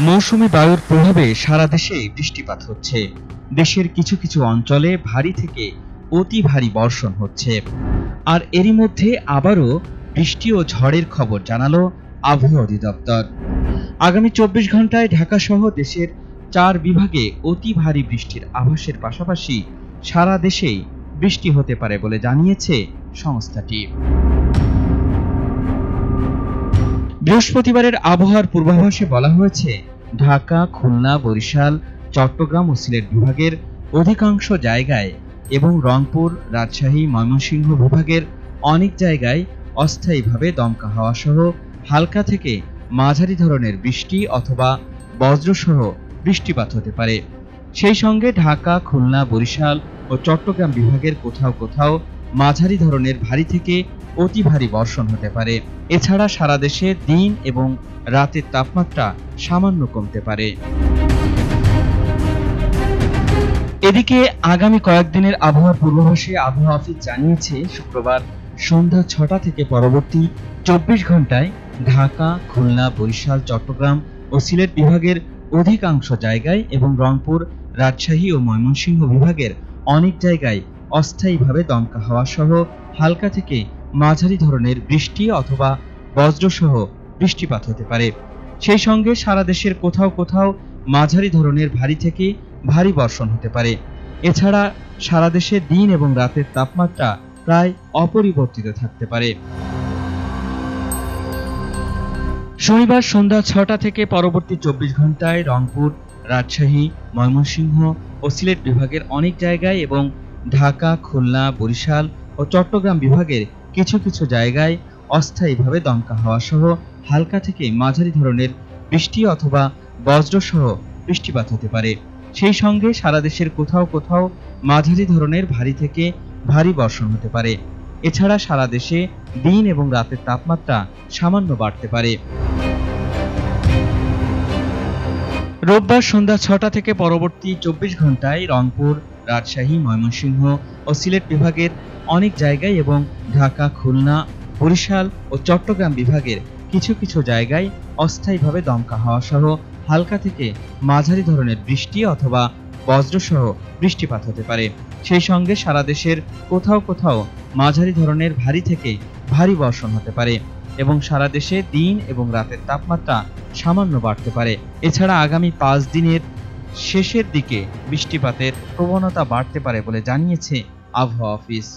মৌসুমী বায়ুর প্রভাবে সারা দেশে বৃষ্টিপাত হচ্ছে। দেশের কিছু কিছু অঞ্চলে ভারী থেকে অতি ভারী বর্ষণ হচ্ছে। আর এরই মধ্যে আবারও বৃষ্টি ও ঝড়ের খবর জানালো আবহাওয়া অধিদপ্তর। আগামী 24 ঘন্টায় ঢাকা সহ দেশের 4 বিভাগে অতি ভারী বৃষ্টির আভাসের পাশাপাশি সারা দেশেই বৃষ্টি হতে পারে বলে জানিয়েছে সংস্থাটি। বৃহস্পতিবারের আবহাওয়ার পূর্বাভাসে বলা হয়েছে, ঢাকা, খুলনা, বরিশাল, চট্টগ্রাম ও সিলেট বিভাগের অধিকাংশ জায়গায় এবং রংপুর, রাজশাহী, ময়মনসিংহ বিভাগের অনেক জায়গায় অস্থায়ীভাবে দমকা হাওয়া সহ হালকা থেকে মাঝারি ধরনের বৃষ্টি অথবা বজ্রসহ বৃষ্টিপাত হতে পারে। সেই সঙ্গে ঢাকা, খুলনা, বরিশাল ও চট্টগ্রাম বিভাগের কোথাও কোথাও মাঝারি ধরনের ভারী থেকে অতি ভারী বর্ষণ হতে পারে। এছাড়া সারা দেশে দিন এবং রাতের তাপমাত্রা সামান্য কমতে পারে। এদিকে আগামী কয়েকদিনের আবহাওয়ার পূর্বাভাসে আবহাওয়া অফিস জানিয়েছে, শুক্রবার সন্ধ্যা 6টা থেকে পরবর্তী 24 ঘন্টায় ঢাকা, খুলনা, বরিশাল, চট্টগ্রাম ও সিলেট বিভাগের অধিকাংশ জায়গায় এবং রংপুর, রাজশাহী ও ময়মনসিংহ বিভাগের অনেক জায়গায় অস্থায়ীভাবে দমকা হাওয়া সহ হালকা থেকে মাঝারি ধরনের বৃষ্টি অথবা বজ্রসহ বৃষ্টিপাত হতে পারে। সেই সঙ্গে সারা দেশের কোথাও কোথাও মাঝারি ধরনের ভারী থেকে ভারী বর্ষণ হতে পারে। এছাড়া সারা দেশে দিন এবং রাতের তাপমাত্রা প্রায় অপরিবর্তিত থাকতে পারে। শনিবার সন্ধ্যা 6টা থেকে পরবর্তী 24 ঘন্টায় রংপুর, রাজশাহী, ময়মনসিংহ ও সিলেট বিভাগের অনেক জায়গায় এবং ঢাকা, খুলনা, বরিশাল ও চট্টগ্রাম বিভাগের কিছু কিছু জায়গায় অস্থায়ীভাবে দমকা হাওয়া সহ হালকা থেকে মাঝারি ধরনের বৃষ্টি অথবা বজ্রসহ বৃষ্টিপাত হতে পারে। সেই সঙ্গে সারা দেশের কোথাও কোথাও মাঝারি ধরনের ভারী থেকে ভারী বর্ষণ হতে পারে। এছাড়া সারা দেশে দিন এবং রাতের তাপমাত্রা সামান্য বাড়তে পারে। রোববার সন্ধ্যা 6টা থেকে পরবর্তী 24 ঘন্টায় রংপুর, রাজশাহী, ময়মনসিংহ ও সিলেট বিভাগের অনেক জায়গায় এবং ঢাকা, খুলনা, বরিশাল ও চট্টগ্রাম বিভাগের কিছু কিছু জায়গায় অস্থায়ীভাবে দমকা হাওয়া সহ হালকা থেকে মাঝারি ধরনের বৃষ্টি অথবা বজ্রসহ বৃষ্টিপাত হতে পারে। সেই সঙ্গে সারা দেশের কোথাও কোথাও মাঝারি ধরনের ভারী থেকে ভারী বর্ষণ হতে পারে এবং সারা দেশে দিন এবং রাতের তাপমাত্রা সামান্য বাড়তে পারে। এছাড়া আগামী 5 দিনের শেষের দিকে বৃষ্টিপাতের প্রবণতা বাড়তে পারে বলে জানিয়েছে আবহাওয়া অফিস।